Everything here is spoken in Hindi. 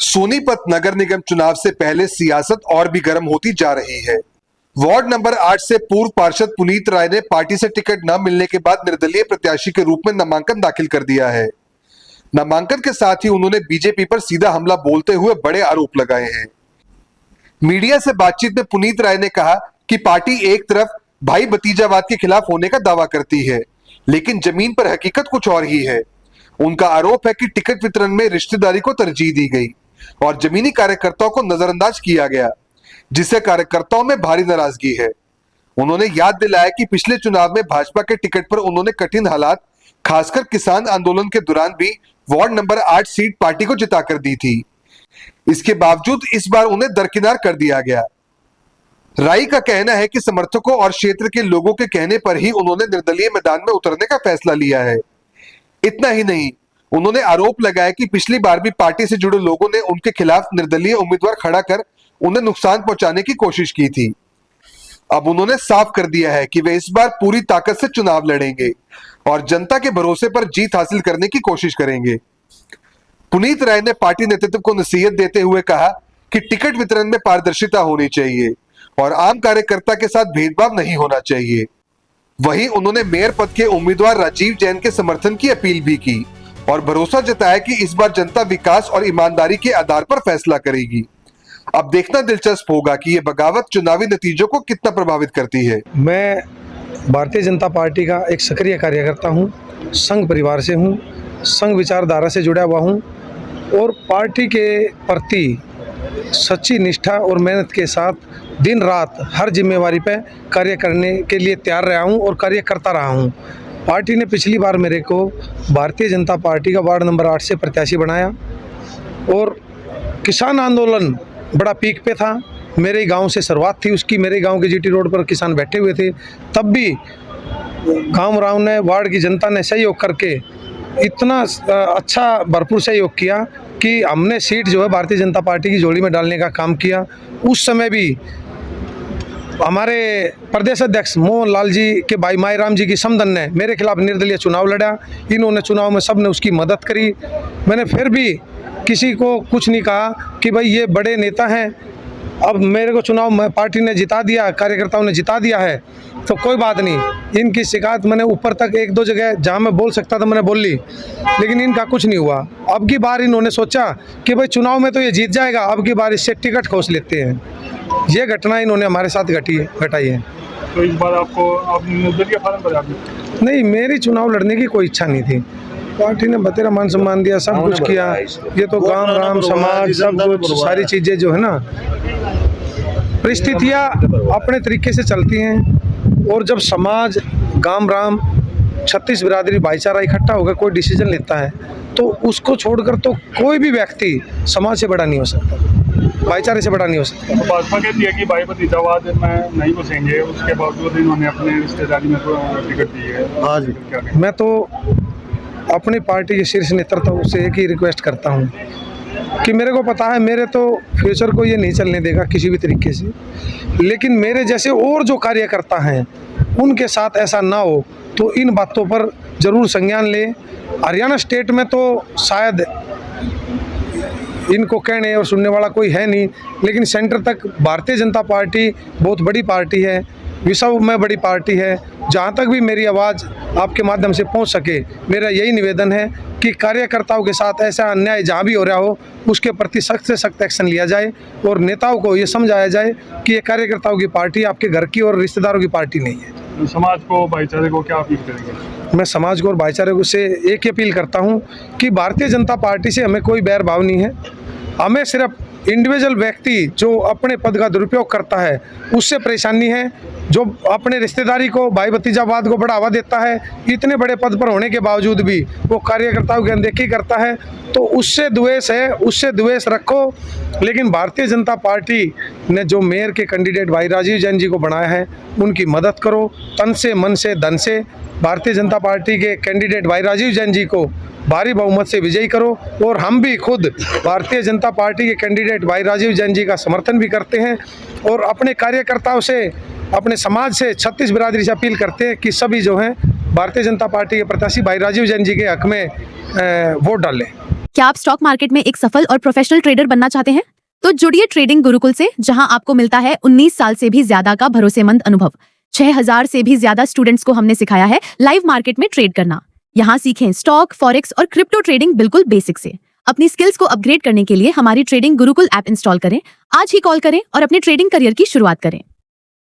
सोनीपत नगर निगम चुनाव से पहले सियासत और भी गर्म होती जा रही है। वार्ड नंबर 8 से पूर्व पार्षद पुनीत राय ने पार्टी से टिकट न मिलने के बाद निर्दलीय प्रत्याशी के रूप में नामांकन दाखिल कर दिया है। नामांकन के साथ ही उन्होंने बीजेपी पर सीधा हमला बोलते हुए बड़े आरोप लगाए हैं। मीडिया से बातचीत में पुनीत राय ने कहा कि पार्टी एक तरफ भाई भतीजावाद के खिलाफ होने का दावा करती है, लेकिन जमीन पर हकीकत कुछ और ही है। उनका आरोप है कि टिकट वितरण में रिश्तेदारी को तरजीह दी गई और जमीनी कार्यकर्ताओं को नजरअंदाज किया गया, जिससे कार्यकर्ताओं में भारी नाराजगी है। उन्होंने याद दिलाया कि पिछले चुनाव में भाजपा के टिकट पर उन्होंने कठिन हालात, खासकर किसान आंदोलन के दौरान भी वार्ड नंबर 8 सीट पार्टी को जिताकर दी थी। इसके बावजूद इस बार उन्हें दरकिनार कर दिया गया। राय का कहना है कि समर्थकों और क्षेत्र के लोगों के कहने पर ही उन्होंने निर्दलीय मैदान में उतरने का फैसला लिया है। इतना ही नहीं, उन्होंने आरोप लगाया कि पिछली बार भी पार्टी से जुड़े लोगों ने उनके खिलाफ निर्दलीय उम्मीदवार खड़ा कर उन्हें नुकसान पहुंचाने की कोशिश की थी। अब उन्होंने साफ कर दिया है कि वे इस बार पूरी ताकत से चुनाव लड़ेंगे और जनता के भरोसे पर जीत हासिल करने की कोशिश करेंगे। पुनीत राय ने पार्टी नेतृत्व को नसीहत देते हुए कहा कि टिकट वितरण में पारदर्शिता होनी चाहिए और आम कार्यकर्ता के साथ भेदभाव नहीं होना चाहिए। वहीं उन्होंने मेयर पद के उम्मीदवार राजीव जैन के समर्थन की अपील भी की और भरोसा जताया कि इस बार जनता विकास और ईमानदारी के आधार पर फैसला करेगी। अब देखना दिलचस्प होगा कि ये बगावत चुनावी नतीजों को कितना प्रभावित करती है। मैं भारतीय जनता पार्टी का एक सक्रिय कार्यकर्ता हूँ, संघ परिवार से हूँ, संघ विचारधारा से जुड़ा हुआ हूँ और पार्टी के प्रति सच्ची निष्ठा और मेहनत के साथ दिन रात हर जिम्मेवारी पे कार्य करने के लिए तैयार रहा हूँ और कार्य करता रहा हूँ। पार्टी ने पिछली बार मेरे को भारतीय जनता पार्टी का वार्ड नंबर 8 से प्रत्याशी बनाया और किसान आंदोलन बड़ा पीक पे था। मेरे गांव से शुरुआत थी उसकी। मेरे गांव के जीटी रोड पर किसान बैठे हुए थे, तब भी गांव राव ने, वार्ड की जनता ने सहयोग करके इतना अच्छा भरपूर सहयोग किया कि हमने सीट जो है भारतीय जनता पार्टी की झोली में डालने का काम किया। उस समय भी हमारे प्रदेश अध्यक्ष मोहन लाल जी के भाई माईराम जी की समधन ने मेरे खिलाफ निर्दलीय चुनाव लड़ा। इन्होंने चुनाव में सब ने उसकी मदद करी। मैंने फिर भी किसी को कुछ नहीं कहा कि भाई ये बड़े नेता हैं, अब मेरे को चुनाव में पार्टी ने जिता दिया, कार्यकर्ताओं ने जिता दिया है तो कोई बात नहीं। इनकी शिकायत मैंने ऊपर तक एक दो जगह जहां मैं बोल सकता था मैंने बोल ली, लेकिन इनका कुछ नहीं हुआ। अब की बार इन्होंने सोचा कि भाई चुनाव में तो ये जीत जाएगा, अब की बार इससे टिकट खोस लेते हैं। ये घटना इन्होंने हमारे साथ घटाई है। तो इस बार आप निर्दलीय फार्म पर आपने? नहीं, मेरी चुनाव लड़ने की कोई इच्छा नहीं थी। पार्टी ने बतेरा मान सम्मान दिया, सब कुछ किया। ये तो गांव राम समाज सब कुछ सारी चीज़ें जो है ना, परिस्थितियाँ अपने तरीके से चलती हैं और जब समाज, गांव राम, 36 बिरादरी भाईचारा इकट्ठा होकर कोई डिसीजन लेता है तो उसको छोड़कर तो कोई भी व्यक्ति समाज से बड़ा नहीं हो सकता, भाईचारे से बड़ा नहीं हो सकता। तो भाजपा कहती है कि भाई भतीजावाद में नहीं घुसेंगे, उसके बावजूद इन्होंने अपने रिश्तेदारी में टिकट दी है। हाँ जी, मैं तो अपनी पार्टी के शीर्ष नेतृत्व से एक ही रिक्वेस्ट करता हूँ कि मेरे को पता है मेरे तो फ्यूचर को ये नहीं चलने देगा किसी भी तरीके से, लेकिन मेरे जैसे और जो कार्यकर्ता हैं उनके साथ ऐसा ना हो तो इन बातों पर ज़रूर संज्ञान ले। हरियाणा स्टेट में तो शायद इनको कहने और सुनने वाला कोई है नहीं, लेकिन सेंटर तक भारतीय जनता पार्टी बहुत बड़ी पार्टी है, विश्व में बड़ी पार्टी है। जहाँ तक भी मेरी आवाज़ आपके माध्यम से पहुँच सके, मेरा यही निवेदन है कि कार्यकर्ताओं के साथ ऐसा अन्याय जहाँ भी हो रहा हो उसके प्रति सख्त से सख्त एक्शन लिया जाए और नेताओं को ये समझाया जाए कि ये कार्यकर्ताओं की पार्टी आपके घर की और रिश्तेदारों की पार्टी नहीं है। तो समाज को, भाईचारे को क्या अपील करेंगे? मैं समाज को और भाईचारे को से एक ही अपील करता हूँ कि भारतीय जनता पार्टी से हमें कोई बैर भाव नहीं है। हमें सिर्फ इंडिविजुअल व्यक्ति जो अपने पद का दुरुपयोग करता है उससे परेशानी है, जो अपने रिश्तेदारी को, भाई भतीजावाद को बढ़ावा देता है, इतने बड़े पद पर होने के बावजूद भी वो कार्यकर्ताओं की अनदेखी करता है, तो उससे द्वेष है, उससे द्वेष रखो। लेकिन भारतीय जनता पार्टी ने जो मेयर के कैंडिडेट भाई राजीव जैन जी को बनाया है उनकी मदद करो, तन से, मन से, धन से। भारतीय जनता पार्टी के कैंडिडेट भाई राजीव जैन जी को भारी बहुमत से विजयी करो और हम भी खुद भारतीय जनता पार्टी के कैंडिडेट भाई राजीव जैन जी का समर्थन भी करते हैं और अपने कार्यकर्ताओं से, अपने समाज से, 36 बिरादरी से अपील करते हैं कि सभी जो हैं भारतीय जनता पार्टी के प्रत्याशी भाई राजीव जैन जी के हक में वोट डालें। क्या आप स्टॉक मार्केट में एक सफल और प्रोफेशनल ट्रेडर बनना चाहते हैं? तो जुड़िए ट्रेडिंग गुरुकुल से, जहां आपको मिलता है 19 साल से भी ज्यादा का भरोसेमंद अनुभव। 6000 से भी ज्यादा स्टूडेंट्स को हमने सिखाया है लाइव मार्केट में ट्रेड करना। यहाँ सीखें स्टॉक, फॉरेक्स और क्रिप्टो ट्रेडिंग बिल्कुल बेसिक से। अपनी स्किल्स को अपग्रेड करने के लिए हमारी ट्रेडिंग गुरुकुल ऐप इंस्टॉल करें। आज ही कॉल करें और अपने ट्रेडिंग करियर की शुरुआत करें।